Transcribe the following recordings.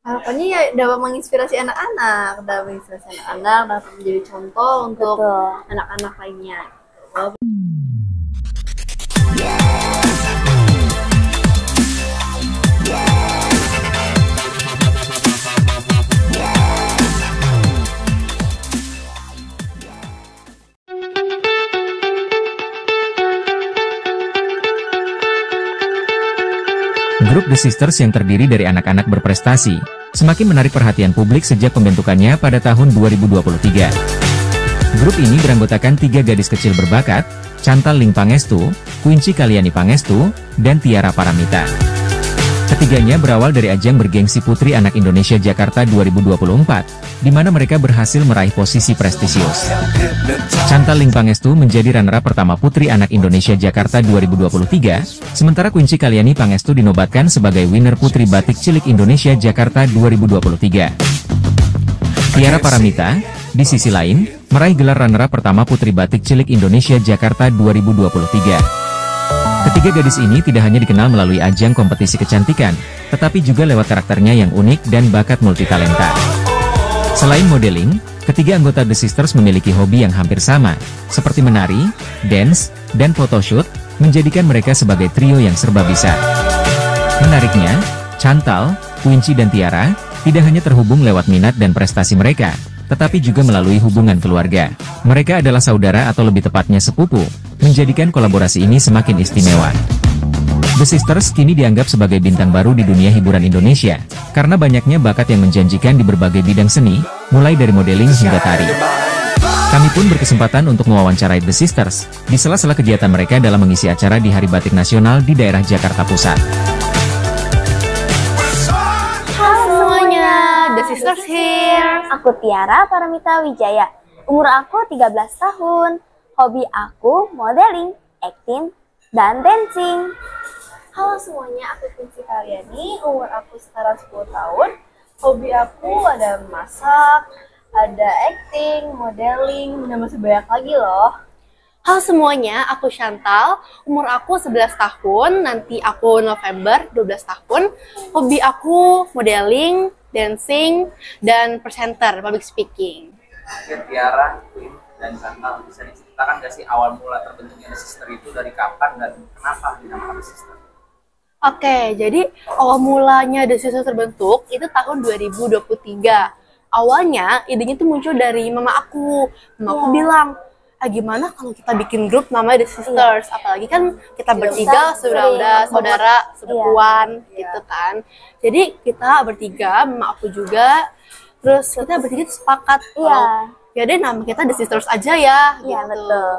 Harapannya ya dapat menginspirasi anak-anak, dapat menjadi contoh untuk Betul. anak-anak lainnya. Walaupun Grup The Sisters yang terdiri dari anak-anak berprestasi, semakin menarik perhatian publik sejak pembentukannya pada tahun 2023. Grup ini beranggotakan 3 gadis kecil berbakat, Chantal Ling Pangestu, Quincy Kaliani Pangestu, dan Tiara Paramita. Ketiganya berawal dari ajang bergengsi Putri Anak Indonesia Jakarta 2024, di mana mereka berhasil meraih posisi prestisius. Chantal Ling Pangestu menjadi runner-up pertama Putri Anak Indonesia Jakarta 2023, sementara Quincy Kaliani Pangestu dinobatkan sebagai winner Putri Batik Cilik Indonesia Jakarta 2023. Tiara Paramita, di sisi lain, meraih gelar runner-up pertama Putri Batik Cilik Indonesia Jakarta 2023. Ketiga gadis ini tidak hanya dikenal melalui ajang kompetisi kecantikan, tetapi juga lewat karakternya yang unik dan bakat multitalenta. Selain modeling, ketiga anggota The Sisters memiliki hobi yang hampir sama, seperti menari, dance, dan photoshoot, menjadikan mereka sebagai trio yang serba bisa. Menariknya, Chantal, Quincy dan Tiara, tidak hanya terhubung lewat minat dan prestasi mereka, tetapi juga melalui hubungan keluarga. Mereka adalah saudara atau lebih tepatnya sepupu, menjadikan kolaborasi ini semakin istimewa. The Sisters kini dianggap sebagai bintang baru di dunia hiburan Indonesia, karena banyaknya bakat yang menjanjikan di berbagai bidang seni, mulai dari modeling hingga tari. Kami pun berkesempatan untuk mewawancarai The Sisters, di sela-sela kegiatan mereka dalam mengisi acara di Hari Batik Nasional di daerah Jakarta Pusat. halo semuanya, The Sisters here. Aku Tiara Paramita Wijaya. Umur aku 13 tahun. Hobi aku modeling, acting, dan dancing. Halo semuanya, aku Quincy Kaliani, umur aku sekarang 10 tahun. Hobi aku ada masak, ada acting, modeling, dan masih banyak lagi loh. Halo semuanya, aku Chantal, umur aku 11 tahun, nanti aku November 12 tahun. Hobi aku modeling, dancing, dan presenter, public speaking. Oke, Tiara, Queen, dan Chantal, bisa diceritakan nggak sih awal mula terbentuknya The Sister itu dari kapan dan kenapa dinamakan The Sister? Oke, jadi awal mulanya The Sisters terbentuk itu tahun 2023. Awalnya idenya tuh muncul dari mama aku. Mama aku bilang, gimana kalau kita bikin grup namanya The Sisters? Apalagi kan kita bertiga sudah saudara, sepupuan gitu kan. Jadi kita bertiga, mama aku juga, terus kita bertiga tuh sepakat kalau ya deh nama kita The Sisters aja ya. Iya, gitu. betul.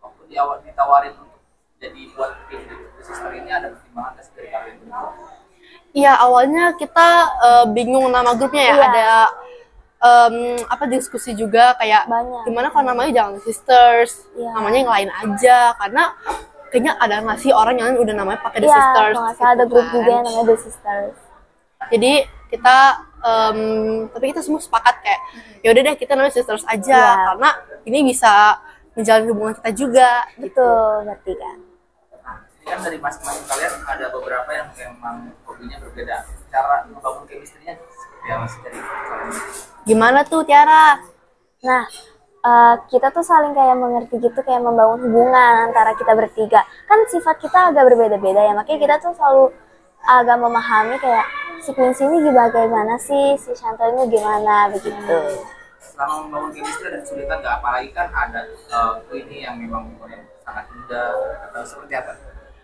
Waktu di awal ditawarin untuk jadi buat tim The Sister ini ada pertimbangan nggak sih dari kalian berdua? Iya, awalnya kita bingung nama grupnya ya. Iya. Ada diskusi juga kayak Banyak. gimana kalau namanya jangan Sisters, Iya. namanya yang lain aja karena kayaknya ada nggak sih orang yang udah namanya pakai The Iya, Sisters. kalau nggak salah ada gitu grup kan. juga yang namanya The Sisters. Jadi kita tapi kita semua sepakat kayak ya udah deh kita namanya Sisters aja Iya. karena ini bisa menjalin hubungan kita juga. Betul, berarti kan. Nah, ini kan dari masing-masing kalian ada beberapa yang memang hobinya berbeda. Cara membangun chemistry-nya seperti apa sih dari kalian? Gimana tuh Tiara? Nah, kita tuh saling kayak mengerti gitu, kayak membangun hubungan antara kita bertiga. Kan sifat kita agak berbeda-beda ya, makanya kita tuh selalu agak memahami kayak si Quincy ini bagaimana sih, si Chantal ini gimana, begitu. Selama membangun chemistry ada kesulitan nggak? Apalagi kan ada Queenie yang memang umurnya sangat muda atau seperti apa?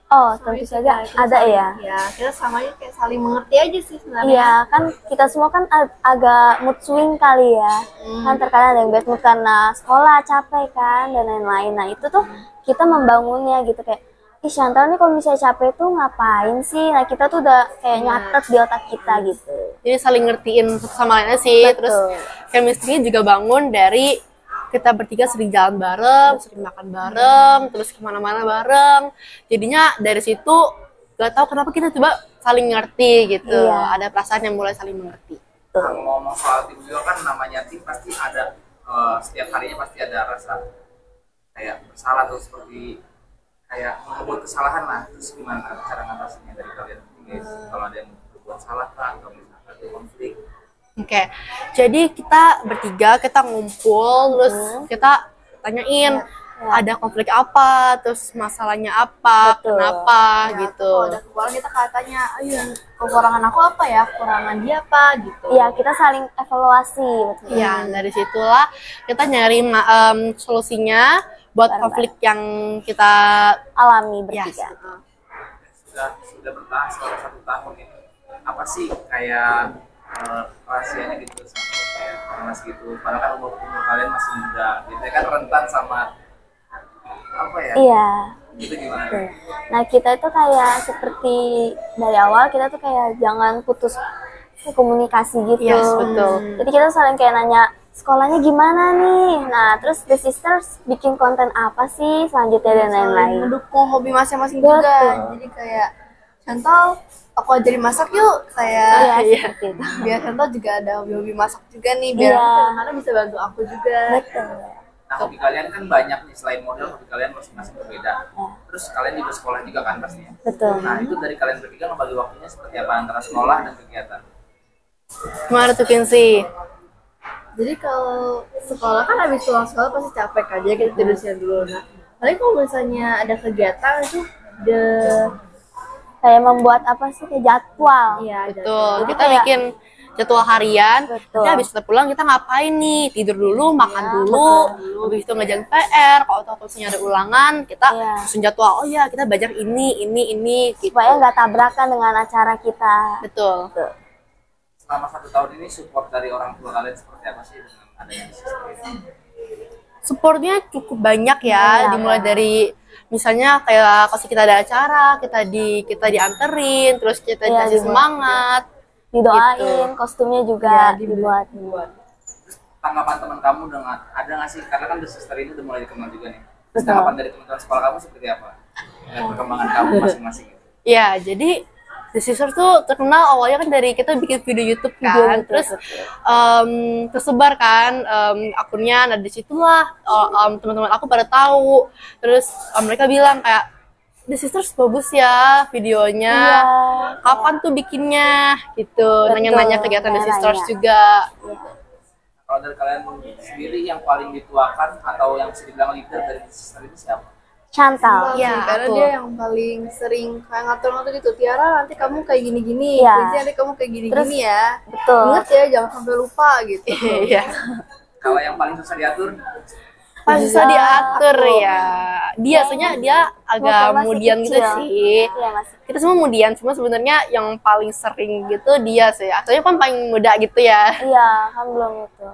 Oh, tentu saja ada ya. Ya, kita samanya kayak saling mengerti aja sih sebenarnya. Iya, kan kita semua kan agak mood swing kali ya. Kan terkadang ada yang bad mood karena sekolah, capek kan, dan lain-lain. Nah, itu tuh kita membangunnya gitu kayak, ih Chantal nih kalau misalnya capek tuh ngapain sih? Nah, kita tuh udah kayak nyatet di otak kita gitu. Jadi saling ngertiin satu sama lainnya sih. Betul. Terus chemistry-nya juga bangun dari kita bertiga sering jalan bareng, sering makan bareng, terus kemana-mana bareng. Jadinya dari situ gak tahu kenapa kita coba saling ngerti gitu. Iya. Ada perasaan yang mulai saling mengerti. Kalau ngomong soal tim juga kan namanya tim pasti ada setiap harinya pasti ada rasa kayak bersalah atau seperti kayak membuat kesalahan lah. Terus gimana cara ngatasinnya dari kalian guys? Kalau ada yang berbuat salah kan atau misalnya ada konflik Oke, jadi kita bertiga kita ngumpul terus kita tanyain ada konflik apa, terus masalahnya apa, Betul. kenapa gitu. Kalau ada kekurangan kita katanya, ayo kekurangan aku apa ya, kekurangan dia apa gitu. Iya, kita saling evaluasi. Betul. Iya, dari situlah kita nyari solusinya buat Bareng-bareng. konflik yang kita Alami Yes. bertiga. Sudah bertahan selama 1 tahun ini. Apa sih kayak rahasianya gitu sama kayak Mas gitu? Padahal kan umur kalian masih muda, biasanya kan rentan sama apa ya? Iya. Itu gimana? Betul. Nah, kita itu kayak seperti dari awal kita tuh kayak jangan putus komunikasi gitu. Yes, betul. Jadi kita saling kayak nanya sekolahnya gimana nih. Nah, terus The Sisters bikin konten apa sih selanjutnya dan lain-lain. Mendukung hobi masing-masing Betul. juga. Jadi kayak Chantal, aku ajarin masak yuk, kayak Iya, seperti itu. biar Chantal juga ada hobi-hobi masak juga nih, biar Iya. kadang-kadang bisa bantu aku juga. Betul. Nah, hobi kalian kan banyak nih, selain model, hobi kalian masing-masing berbeda. Terus kalian juga sekolah juga kan pastinya. Betul. Nah, itu dari kalian bertiga ngebagi waktunya seperti apa antara sekolah dan kegiatan? Gimana tuh Kinsi? Jadi kalau sekolah kan habis pulang sekolah pasti capek aja, kita tidur siang dulu. Nah, paling kalau misalnya ada kegiatan itu Kayak membuat apa sih kayak jadwal. iya ada. Betul, Jadi kita kayak- bikin jadwal harian. Betul. Jadi habis kita pulang kita ngapain nih? Tidur dulu, makan dulu, habis itu ngerjain PR. Kalau tahu misalnya ada ulangan, kita Iya. susun jadwal. Oh ya, kita belajar ini, gitu. Supaya nggak tabrakan dengan acara kita. Betul. Selama 1 tahun ini support dari orang tua kalian seperti apa sih dengan adanya sistem ini? Supportnya cukup banyak ya, Banyak. dimulai dari misalnya kayak kalau kita ada acara, kita dianterin, terus kita Iya, dikasih dibuat. semangat. Didoain, kostumnya juga dibuat. Tanggapan teman kamu dengan ada nggak sih, karena kan The Sister ini udah mulai dikenal juga nih. Terus Betul. tanggapan dari teman-teman sekolah kamu seperti apa dengan perkembangan kamu masing-masing? Ya, jadi The Sisters tuh terkenal awalnya kan dari kita bikin video YouTube kan, Video YouTube, terus betul. tersebar kan akunnya. Nah, disitulah teman-teman aku pada tahu, terus mereka bilang kayak The Sisters bagus ya videonya, Iya. kapan tuh bikinnya gitu, Betul, nanya-nanya kegiatan The nanya-nanya. Sisters juga. Kalau dari kalian sendiri yang paling dituakan atau yang bisa dibilang leader dari The Sister ini siapa? Chantal. Iya, karena betul. dia yang paling sering kayak ngatur-ngatur gitu. Tiara nanti kamu kayak gini-gini, Iya. Quincy nanti kamu kayak Terus- gini-gini ya. Betul. Ingat ya, jangan sampai lupa gitu. Iya. Kalau yang paling susah diatur, Pas susah Iya, diatur aku. ya. Dia soalnya dia agak Waktu masih mudian gitu kecil. sih. Iya, masih. Kita semua mudian, cuma sebenarnya yang paling sering gitu dia sih. Asalnya kan paling muda gitu ya. Iya, kan belum itu.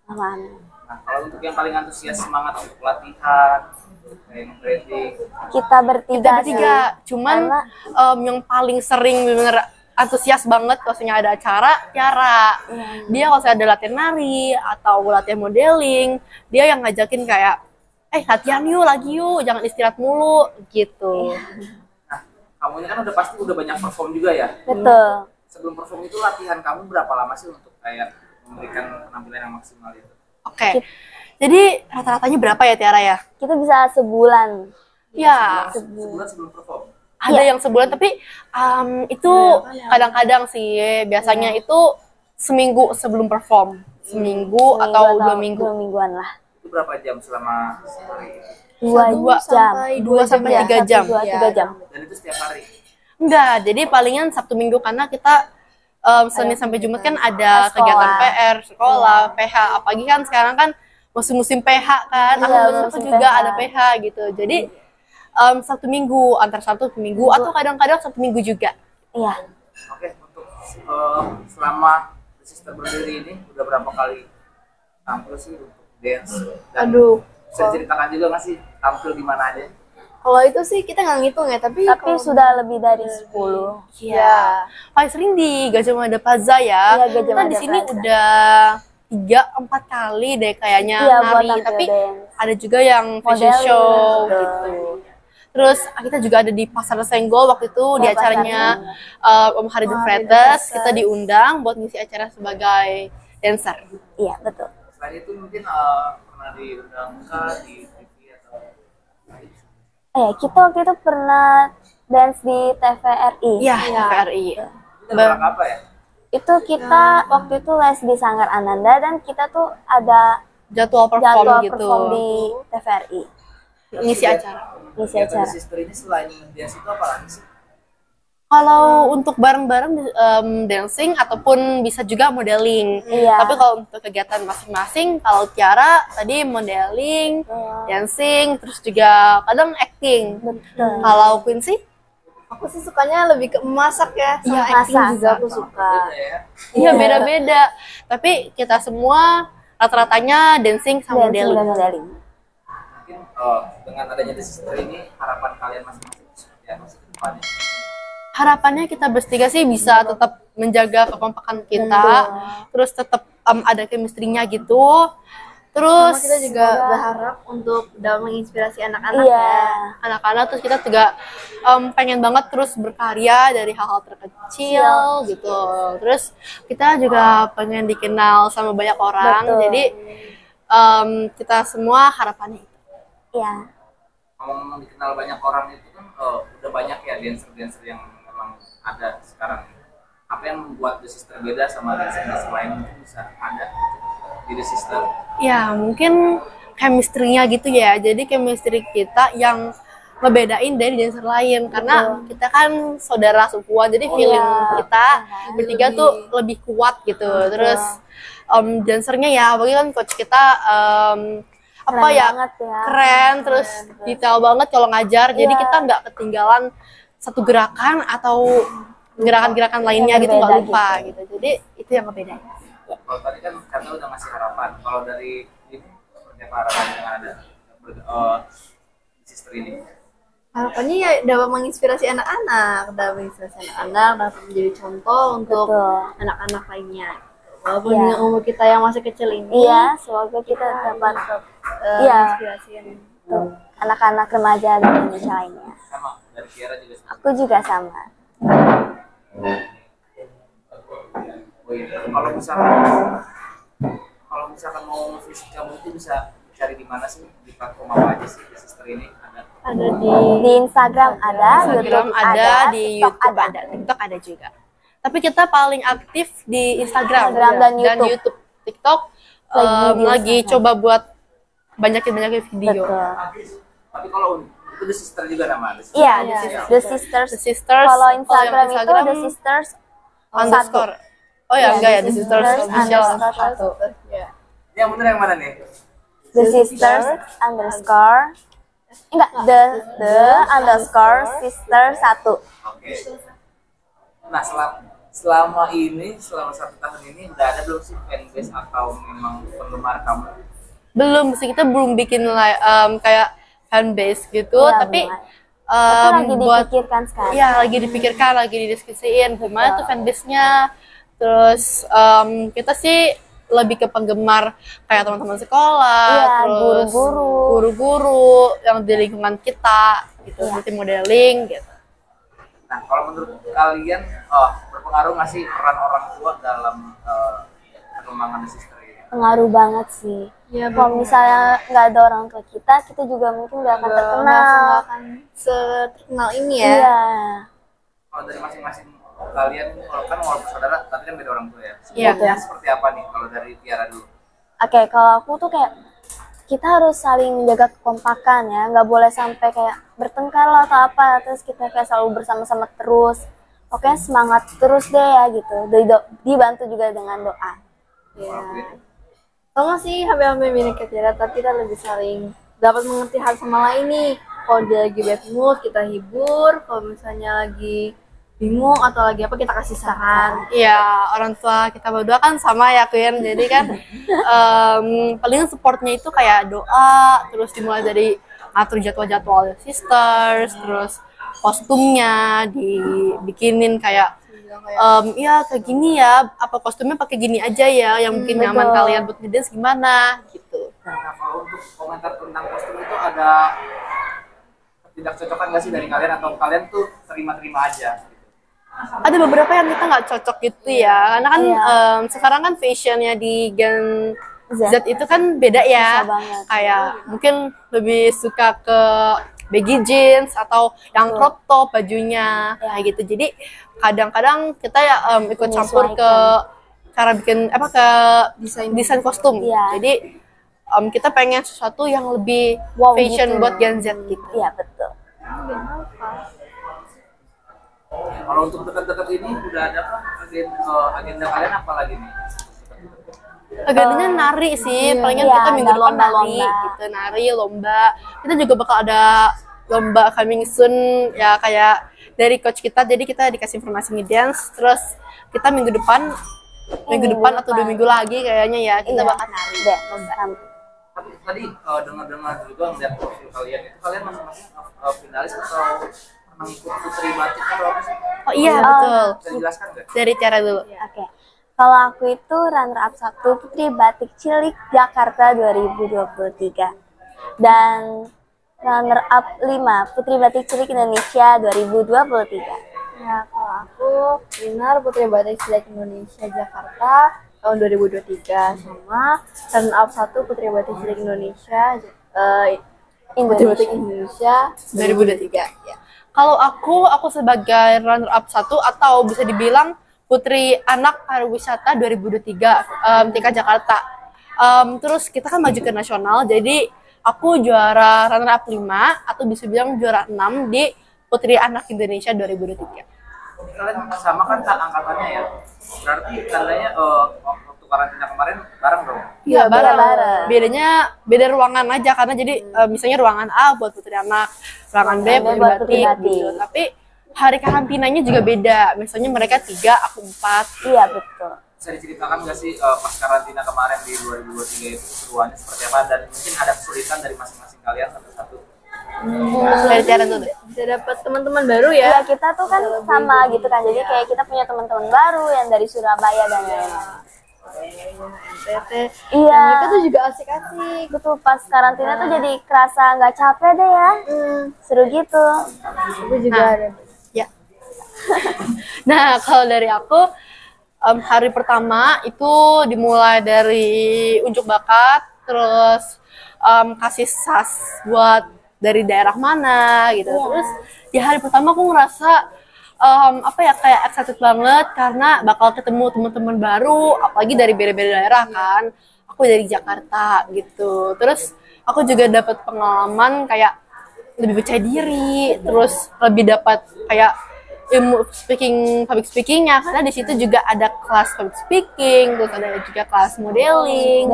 Aman. nah kalau untuk yang paling antusias semangat untuk latihan, untuk training, Kita bertiga. Bertiga, sih. cuman Karena- yang paling sering bener antusias banget kalau misalnya ada acara, Tiara. Dia kalau saya ada latihan nari atau latihan modeling, dia yang ngajakin kayak, latihan yuk, lagi yuk, jangan istirahat mulu, gitu. Nah, kamu ini kan udah pasti udah banyak perform juga ya. Betul. Sebelum perform itu latihan kamu berapa lama sih untuk kayak memberikan penampilan yang maksimal itu? Oke, jadi rata-ratanya berapa ya Tiara ya? Kita bisa sebulan. Ya, Sebulan sebelum perform. ada yang sebulan, tapi itu kadang-kadang sih, biasanya itu seminggu sebelum perform. Seminggu atau 2 minggu. 2 mingguan lah. Itu berapa jam selama sehari itu? 2 jam. 2 sampai 3 jam. 2-3 jam. Dan itu setiap hari. Enggak, jadi palingan Sabtu Minggu karena kita Senin sampai Jumat kan ada Sekolah. kegiatan PR, sekolah, PH. Apalagi kan sekarang kan musim-musim PH kan. Iya, Aku musim juga PH. ada PH gitu. Jadi Sabtu Minggu, antar Sabtu ke Minggu atau kadang-kadang Sabtu Minggu juga. Iya. Oke, untuk selama The Sister berdiri ini udah berapa kali tampil sih untuk dance? Dan Aduh. bisa diceritakan juga nggak sih tampil di mana aja? Kalau itu sih kita nggak ngitung ya, tapi Tapi kalau- sudah lebih dari 10. Iya. Paling sering di Gajah Mada Plaza ya. Iya, Gajah Kita di Mada sini Plaza. udah 3-4 kali deh kayaknya Iya, buat nari, tampil tapi dance. ada juga yang fashion Modeling, show betul. gitu. Terus kita juga ada di Pasar Senggol waktu itu di Pasar acaranya Om Hari The Hari The Fretes, Fretes. kita diundang buat ngisi acara sebagai dancer. Iya, betul. Selain itu mungkin pernah diundang di TV atau Kita waktu itu pernah dance di TVRI. Iya, TVRI. itu dalam rangka apa ya? Itu kita waktu itu les di Sanggar Ananda dan kita tuh ada Jadwal perform jadwal gitu. perform di TVRI. Ngisi acara. Ngisi Kegiatan acara. sister ini selain dance itu apa lagi sih? Kalau untuk bareng-bareng dancing ataupun bisa juga modeling. Iya. Tapi kalau untuk kegiatan masing-masing, kalau Tiara tadi modeling, dancing, terus juga kadang acting. Betul. Kalau Quincy, Aku sih sukanya lebih ke masak ya, sama Iya, acting masak. juga aku suka. Beda ya. iya beda-beda. Tapi kita semua rata-ratanya dancing sama Dancing dan modeling. modeling. Mungkin dengan adanya The Sister ini harapan kalian masing-masing seperti apa sih ke depannya? Harapannya kita bertiga sih bisa tetap menjaga kekompakan kita, terus tetap ada chemistry-nya gitu. Terus Sama kita juga berharap untuk dapat menginspirasi anak-anak Iya. ya. anak-anak, terus kita juga pengen banget terus berkarya dari hal-hal terkecil gitu. Terus kita juga pengen dikenal sama banyak orang. Betul. Jadi kita semua harapannya itu. Iya. Kalau memang dikenal banyak orang itu kan udah banyak ya dancer-dancer yang memang ada sekarang. Apa yang membuat The Sister beda sama dancer-dancer lain mungkin bisa ada di The Sister? Ya mungkin chemistry-nya gitu ya. Jadi chemistry kita yang ngebedain dari dancer lain karena kita kan saudara sepupuan, jadi feeling kita bertiga tuh lebih kuat gitu. Terus dancernya ya, apalagi kan coach kita apa Keren ya, banget ya. keren, terus detail banget kalau ngajar. Jadi Iya. kita nggak ketinggalan satu gerakan atau gerakan-gerakan lainnya gitu, nggak berbeda lupa gitu. Jadi itu yang ngebedain. Kalau tadi kan karena udah ngasih harapan. Kalau dari ini seperti apa harapan dengan ada The Sister ini? Harapannya ya dapat menginspirasi anak-anak, dapat menjadi contoh untuk Betul. anak-anak lainnya. Walaupun Iya. dengan umur kita yang masih kecil ini, Iya, semoga kita dapat iya. menginspirasi tuh, anak-anak remaja di Indonesia lainnya. Sama dari Tiara juga sama. Aku juga sama. Oh iya. Kalau misalkan mau visit kamu itu bisa cari di mana sih, di platform apa aja sih The Sister ini ada? ada di Di Instagram ada, Instagram YouTube ada, di TikTok YouTube ada, TikTok ada juga. Tapi kita paling aktif di Instagram, Instagram dan YouTube. TikTok Lagi di lagi Instagram. coba buat banyakin video. Betul. Tapi kalau itu The Sister juga nama The Sister. Iya, Iya. The Sisters. The Sisters. Kalau yang Instagram itu The Sisters underscore. Oh ya, enggak ya, The Sisters official. underscore 1. ya. Yang bener yang mana nih? The Sisters underscore enggak the underscore sister 1. Oke. Nah selama satu tahun ini udah ada belum sih fanbase atau memang penggemar kamu? Belum sih, kita belum bikin kayak fanbase gitu, Iya, tapi Itu lagi buat dipikirkan sekarang. ya lagi dipikirkan, lagi didiskusiin gimana tuh fanbase-nya. Terus kita sih lebih ke penggemar kayak teman-teman sekolah, Iya, terus guru-guru. guru-guru yang di lingkungan kita gitu, Iya. seperti modeling gitu. Nah kalau menurut kalian berpengaruh nggak sih peran orang tua dalam perkembangan The Sister ini? Pengaruh banget sih. Ya, Kalau misalnya nggak ada orang tua kita juga mungkin nggak akan terkenal. nggak akan seterkenal ini ya. Iya. Kalau dari masing-masing kalian, kalau kan walaupun saudara, tapi kan beda orang tua ya. Iya. Sebetulnya seperti apa nih kalau dari Tiara dulu? Oke, kalau aku tuh kayak kita harus saling jaga kekompakan ya, nggak boleh sampai kayak bertengkar lah atau apa, terus kita kayak selalu bersama-sama terus. Pokoknya semangat terus deh ya gitu. Dibantu juga dengan doa. Ya. Sama sih hampir-hampir mirip ke Tiara, tapi kita lebih saling dapat mengerti hal sama lain nih. Kalau dia lagi bad mood, kita hibur. Kalau misalnya lagi bingung atau lagi apa, kita kasih saran. Iya, orang tua kita berdua kan sama ya Queen, jadi kan paling supportnya itu kayak doa, terus dimulai dari atur jadwal-jadwal sisters, terus kostumnya dibikinin kayak iya kayak gini ya, apa kostumnya pakai gini aja ya, yang mungkin nyaman kalian buat ngedance gimana gitu. Nah kalau untuk komentar tentang kostum itu ada ketidakcocokan nggak sih dari kalian, atau kalian tuh terima-terima aja? Ada beberapa yang kita nggak cocok gitu ya, karena kan Iya. sekarang kan fashionnya di Gen Z. Z itu kan beda ya, Susah banget. kayak mungkin lebih suka ke baggy jeans atau yang crop top bajunya kayak gitu. Jadi kadang-kadang kita ya ikut campur ke cara bikin ke desain kostum. Jadi kita pengen sesuatu yang lebih fashion buat Gen Z gitu. Iya, betul. Kalau untuk dekat-dekat ini udah ada apa agenda kalian apa lagi nih? Agendanya nari sih, palingan kita minggu depan nari gitu, nari lomba. Kita juga bakal ada lomba coming soon ya, kayak dari coach kita. Jadi kita dikasih informasi ngedance, terus kita minggu depan atau 2 minggu lagi kayaknya ya kita bakal nari lomba. Tapi tadi dengar-dengar juga ngeliat profil kalian itu, kalian masing-masing finalis atau pernah ikut putri batik atau apa sih? Oh iya betul. Bisa dijelaskan nggak? Dari Tiara dulu. Oke. Kalau aku itu runner up 1 Putri Batik Cilik Jakarta 2023. Dan runner up 5 Putri Batik Cilik Indonesia 2023. Ya, kalau aku winner Putri Batik Cilik Indonesia Jakarta tahun 2023 sama runner up 1 Putri Batik Cilik Indonesia Putri Batik Indonesia 2023. Ya. Kalau aku sebagai runner up 1 atau bisa dibilang Putri Anak Pariwisata 2023 tingkat Jakarta. Terus kita kan maju ke nasional, jadi aku juara runner up 5 atau bisa bilang juara 6 di Putri Anak Indonesia 2023. Kalian sama kan angkatannya ya? Berarti tandanya waktu karantina kemarin bareng dong? Iya bareng. Beda ruangan aja, karena jadi misalnya ruangan A buat Putri Anak, ruangan B buat Putri Batik gitu. Tapi hari karantinanya juga beda, misalnya mereka 3, aku 4. Iya betul. Bisa diceritakan nggak sih pas karantina kemarin di 2023 itu keseruannya seperti apa, dan mungkin ada kesulitan dari masing-masing kalian satu-satu? Dari Tiara dulu deh. Bisa dapat teman-teman baru ya. Iya, kita tuh kan sama gitu kan, jadi kayak kita punya teman-teman baru yang dari Surabaya dan lain-lain. NTT. Iya. Mereka tuh juga asik-asik. Betul, pas karantina tuh jadi kerasa nggak capek deh ya. Seru gitu. Aku juga ada. Ya. Nah, kalau dari aku hari pertama itu dimulai dari unjuk bakat, terus kasih sas buat dari daerah mana gitu. Terus di hari pertama aku ngerasa kayak excited banget karena bakal ketemu teman-teman baru, apalagi dari beda-beda daerah kan. Aku dari Jakarta gitu. Terus aku juga dapat pengalaman kayak lebih percaya diri, terus lebih dapat kayak ilmu public speakingnya, karena di situ juga ada kelas public speaking, terus ada juga kelas modeling,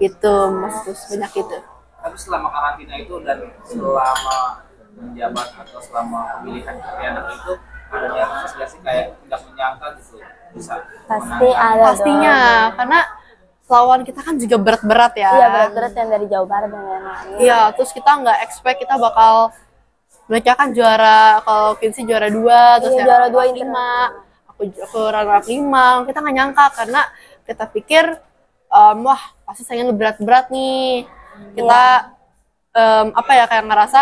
gitu, maksudnya banyak itu. Tapi selama karantina itu dan selama menjabat atau selama pemilihan Putri Anak itu, ada nervous nggak sih, kayak tidak menyangka gitu bisa Pasti menang? ada Pastinya, karena lawan kita kan juga berat-berat ya. Iya, berat-berat yang dari Jawa Barat dan lain-lain. Iya, terus kita nggak expect kita bakal, mereka kan juara, kalau Vinci juara 2, terus juara 2 5, aku runner up 5, kita nggak nyangka karena kita pikir wah pasti saingan berat-berat nih, kita kayak ngerasa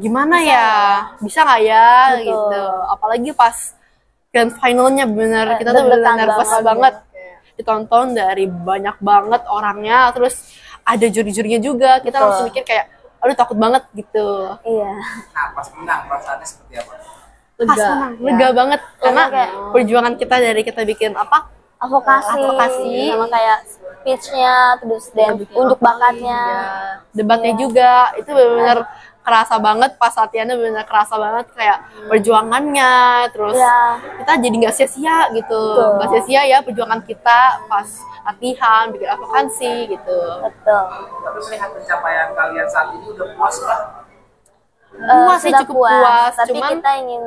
gimana ya, bisa nggak ya gitu, apalagi pas grand finalnya bener kita tuh bener nervous banget. Ditonton dari banyak banget orangnya, terus ada juri-jurinya juga, kita langsung mikir kayak aduh takut banget gitu. Iya. Nah, pas menang perasaannya seperti apa? Pas menang, lega banget karena perjuangan kita dari kita bikin advokasi sama kayak speech-nya, terus dan unjuk bakatnya, debatnya juga itu benar-benar kerasa banget, pas latihannya benar kerasa banget kayak perjuangannya, terus kita jadi nggak sia-sia gitu, nggak sia-sia ya perjuangan kita pas latihan bikin advokasi gitu. Betul. Tapi melihat pencapaian kalian saat ini udah puas lah. Puas sih, cukup puas, tapi cuman kita ingin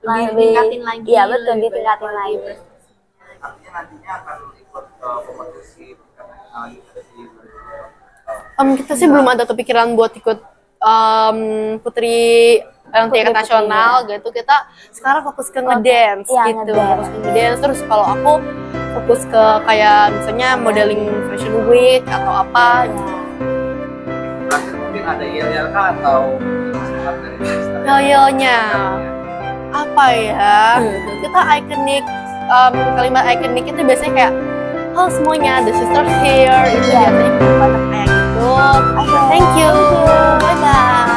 lebih ditingkatin lagi. Iya betul, ditingkatin lagi. Artinya nantinya akan ikut kompetisi nasional di kita sih belum ada kepikiran buat ikut putri yang tingkat nasional gitu. Kita sekarang fokus ke ngedance gitu, fokus ke ngedance. Terus kalau aku fokus ke kayak misalnya modeling fashion week atau apa gitu. Terakhir mungkin ada ILLK atau Yel-yelnya apa ya, kita ikonik, kalimat ikonik itu biasanya kayak halo semuanya, the sisters here, itu biasanya kayak gitu. Thank you, bye bye.